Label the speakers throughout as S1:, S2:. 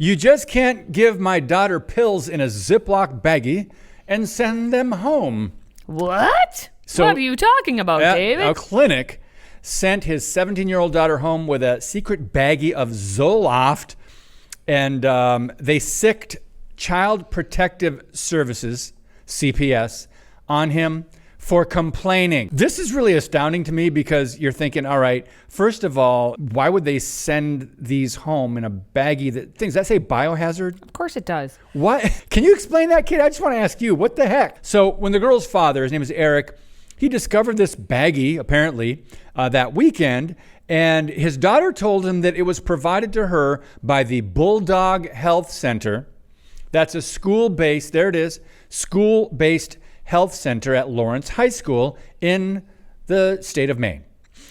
S1: You just can't give my daughter pills in a Ziploc baggie and send them home.
S2: What?
S1: So,
S2: what are you talking about, David?
S1: A clinic sent his 17-year-old daughter home with a secret baggie of Zoloft, and they sicked Child Protective Services, CPS, on him for complaining. This is really astounding to me because you're thinking, all right, first of all, why would they send these home in a baggie? Does that say biohazard?
S2: Of course it does.
S1: What? Can you explain that, kid? I just want to ask you, what the heck? So when the girl's father, his name is Eric, he discovered this baggie, apparently, that weekend, and his daughter told him that it was provided to her by the Bulldog Health Center. That's a school-based, there it is, school-based health center at Lawrence High School in the state of Maine.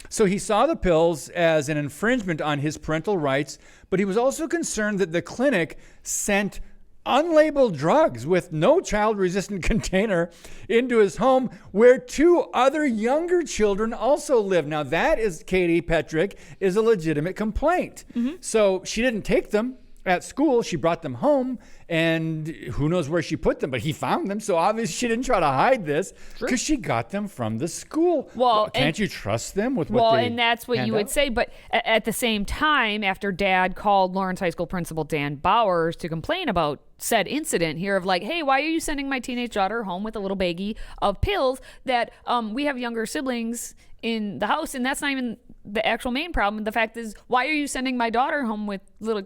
S1: So he saw the pills as an infringement on his parental rights, but he was also concerned that the clinic sent unlabeled drugs with no child-resistant container into his home where 2 other younger children also live. Now that is, Katie Petrick, is a legitimate complaint. Mm-hmm. So she didn't take them at school. She brought them home, and who knows where she put them, but he found them. So obviously she didn't try to hide this because she got them from the school. Well, can't you trust them with what they
S2: Well, and that's what you would say. But at the same time, after Dad called Lawrence High School Principal Dan Bowers to complain about said incident here of like, hey, why are you sending my teenage daughter home with a little baggie of pills that we have younger siblings in the house, and that's not even the actual main problem. The fact is, why are you sending my daughter home with a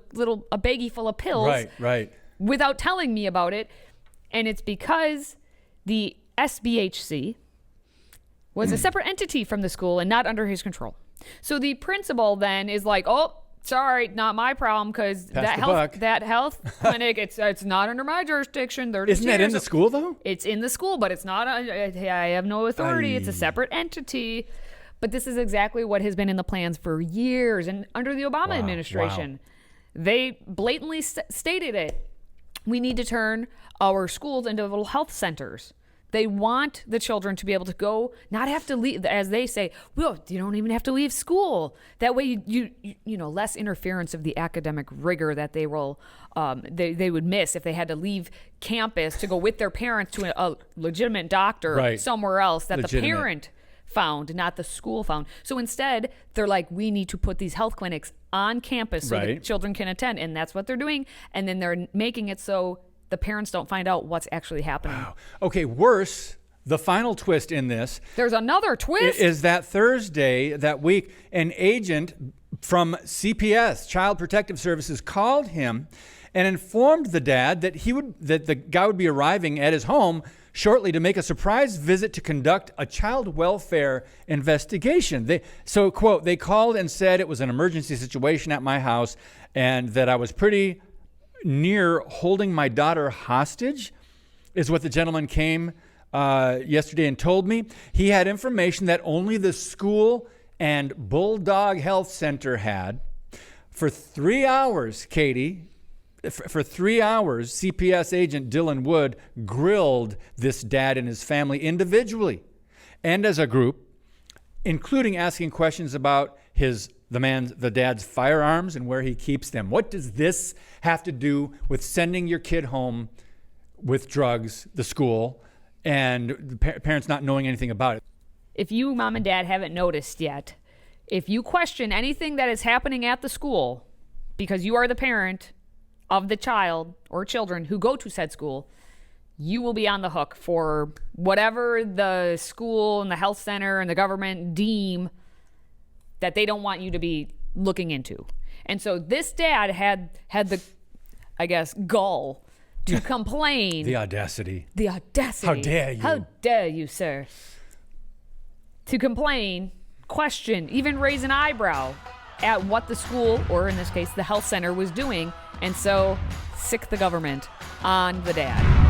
S2: baggie full of pills
S1: right
S2: without telling me about it? And it's because the SBHC was a separate entity from the school and not under his control. So the principal then is like, oh, sorry, not my problem, because that health clinic, it's not under my jurisdiction.
S1: Isn't that in the school, though?
S2: It's in the school, but it's not. I have no authority. It's a separate entity. But this is exactly what has been in the plans for years. And under the Obama administration, they blatantly stated it. We need to turn our schools into little health centers. They want the children to be able to go, not have to leave, as they say, well, you don't even have to leave school. That way, you less interference of the academic rigor that they will, they would miss if they had to leave campus to go with their parents to a legitimate doctor somewhere else that the parent found, not the school found. So instead, they're like, we need to put these health clinics on campus so that children can attend. And that's what they're doing. And then they're making it so the parents don't find out what's actually happening.
S1: Wow. Okay, worse, the final twist in this.
S2: There's another twist.
S1: Is that Thursday, that week, an agent from CPS, Child Protective Services, called him and informed the dad that the guy would be arriving at his home shortly to make a surprise visit to conduct a child welfare investigation. So, quote, they called and said it was an emergency situation at my house and that I was pretty near holding my daughter hostage, is what the gentleman came yesterday and told me. He had information that only the school and Bulldog Health Center had. For 3 hours, Katie, for 3 hours, CPS agent Dylan Wood grilled this dad and his family individually and as a group, including asking questions about the dad's firearms and where he keeps them. What does this have to do with sending your kid home with drugs, the school, and the parents not knowing anything about it?
S2: If you, mom and dad, haven't noticed yet, if you question anything that is happening at the school because you are the parent of the child or children who go to said school, you will be on the hook for whatever the school and the health center and the government deem that they don't want you to be looking into. And so this dad had the, I guess, gall to complain.
S1: The audacity.
S2: How dare you? How dare you, sir? To complain, question, even raise an eyebrow at what the school, or in this case, the health center, was doing. And so sick the government on the dad.